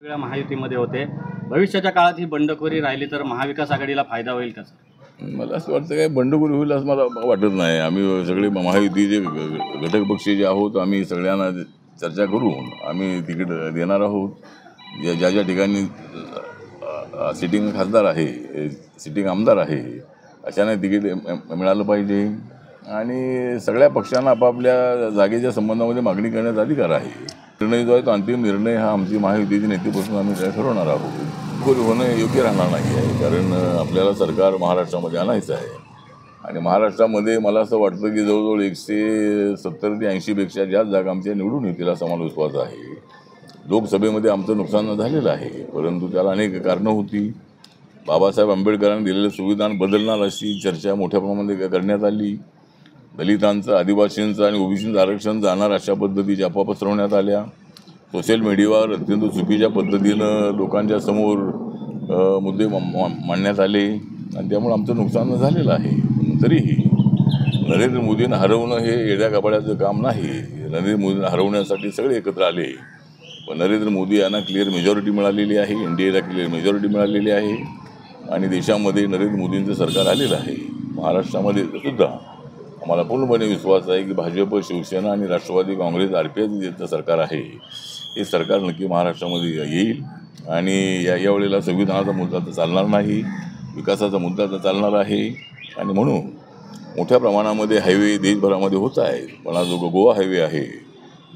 वेळा महायुतीमध्ये होते. भविष्याच्या काळात ही बंडखोरी राहिली तर महाविकास आघाडीला फायदा होईल का सर? मला असं वाटतं काय बंडखोरी होईल असं मला वाटत नाही. आम्ही सगळे महायुतीचे घटक पक्ष जे आहोत आम्ही सगळ्यांना चर्चा करून आम्ही तिकीट देणार आहोत. ज्या ज्या ठिकाणी सिटिंग खासदार आहे, सिटिंग आमदार आहे अशाने तिकीट मिळालं पाहिजे आणि सगळ्या पक्षांना आपापल्या जागेच्या संबंधामध्ये मागणी करण्याचा अधिकार आहे. निर्णय जो आहे तो अंतिम निर्णय हा आमची महायुतीचे नेतेपासून आम्ही ठरवणार आहोत. कोणी होणं योग्य राहणार नाही आहे, कारण आपल्याला सरकार महाराष्ट्रामध्ये आणायचं आहे आणि महाराष्ट्रामध्ये मला असं वाटतं की जवळजवळ 170 ते 80पेक्षा जास्त जागा आमच्या निवडून येतील असा मला विश्वास आहे. लोकसभेमध्ये आमचं नुकसान झालेलं आहे, परंतु त्याला अनेक कारणं होती. बाबासाहेब आंबेडकरांनी दिलेल्या सुविधा बदलणार अशी चर्चा मोठ्या प्रमाणात करण्यात आली. दलितांचं, आदिवासींचं आणि ओबीसींचं आरक्षण जाणार अशा पद्धतीच्या अफवा पसरवण्यात आल्या. सोशल मीडियावर अत्यंत चुकीच्या पद्धतीनं लोकांच्या समोर मुद्दे मांडण्यात आले आणि त्यामुळे आमचं नुकसान झालेलं आहे. तरीही नरेंद्र मोदींना हरवणं हे येड्या गबाड्याचं काम नाही. नरेंद्र मोदींना हरवण्यासाठी सगळे एकत्र आले. पण नरेंद्र मोदी यांना क्लिअर मेजॉरिटी मिळालेली आहे, NDAला क्लिअर मेजॉरिटी मिळालेली आहे आणि देशामध्ये नरेंद्र मोदींचं सरकार आलेलं आहे. महाराष्ट्रामध्ये सुद्धा आम्हाला पूर्णपणे विश्वास आहे की भाजप, शिवसेना आणि राष्ट्रवादी काँग्रेस, RPI सरकार आहे, हे सरकार नक्की महाराष्ट्रामध्ये येईल आणि यावेळेला संविधानाचा मुद्दा तर चालणार नाही, विकासाचा मुद्दा तर चालणार आहे आणि म्हणून मोठ्या प्रमाणामध्ये हायवे देशभरामध्ये होत आहे. पण हा जो गोवा हायवे आहे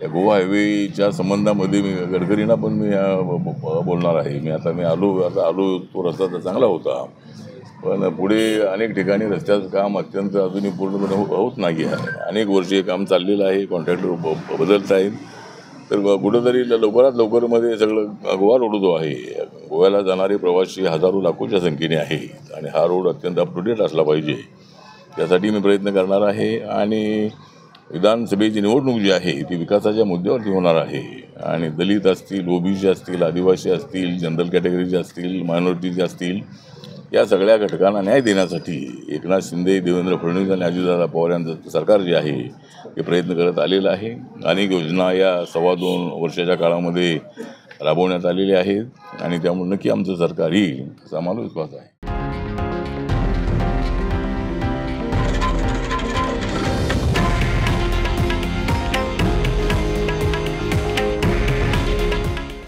या गोवा हायवेच्या संबंधामध्ये मी गडकरींना पण मी बोलणार आहे. आता आलो तो रस्ता तर चांगला होता, पण पुढे अनेक ठिकाणी रस्त्याचं काम अत्यंत अजूनही पूर्णपणे होत नाही आहे. अनेक वर्षे काम चाललेलं आहे, कॉन्ट्रॅक्टर बदलत आहेत. तर कुठंतरी लवकरात लवकरमध्ये सगळं गोवा रोड जो आहे, गोव्याला जाणारे प्रवासी हजारो लाखोच्या संख्येने आहेत आणि हा रोड अत्यंत अप टू डेट असला पाहिजे. त्यासाठी मी प्रयत्न करणार आहे आणि विधानसभेची निवडणूक जी आहे ती विकासाच्या मुद्द्यावरती होणार आहे आणि दलित असतील, ओबीसी असतील, आदिवासी असतील, जनरल कॅटेगरीचे असतील, मायनॉरिटीचे असतील, या सगळ्या घटकांना न्याय देण्यासाठी एकनाथ शिंदे, देवेंद्र फडणवीस आणि अजितदादा पवार यांचं सरकार जे आहे हे प्रयत्न करत आलेलं आहे. अनेक योजना या 2.25 वर्षाच्या काळामध्ये राबवण्यात आलेल्या आहेत आणि त्यामुळे नक्की आमचं सरकार येईल असा आम्हाला विश्वास आहे.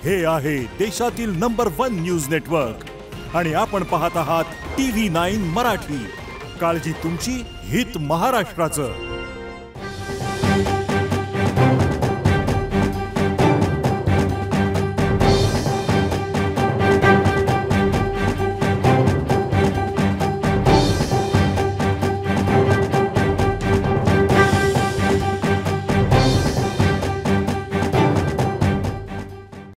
हे आहे देशातील नंबर 1 न्यूज नेटवर्क आणि आपण पाहत आहात TV9 मराठी. काळजी तुमची, हित महाराष्ट्राचं.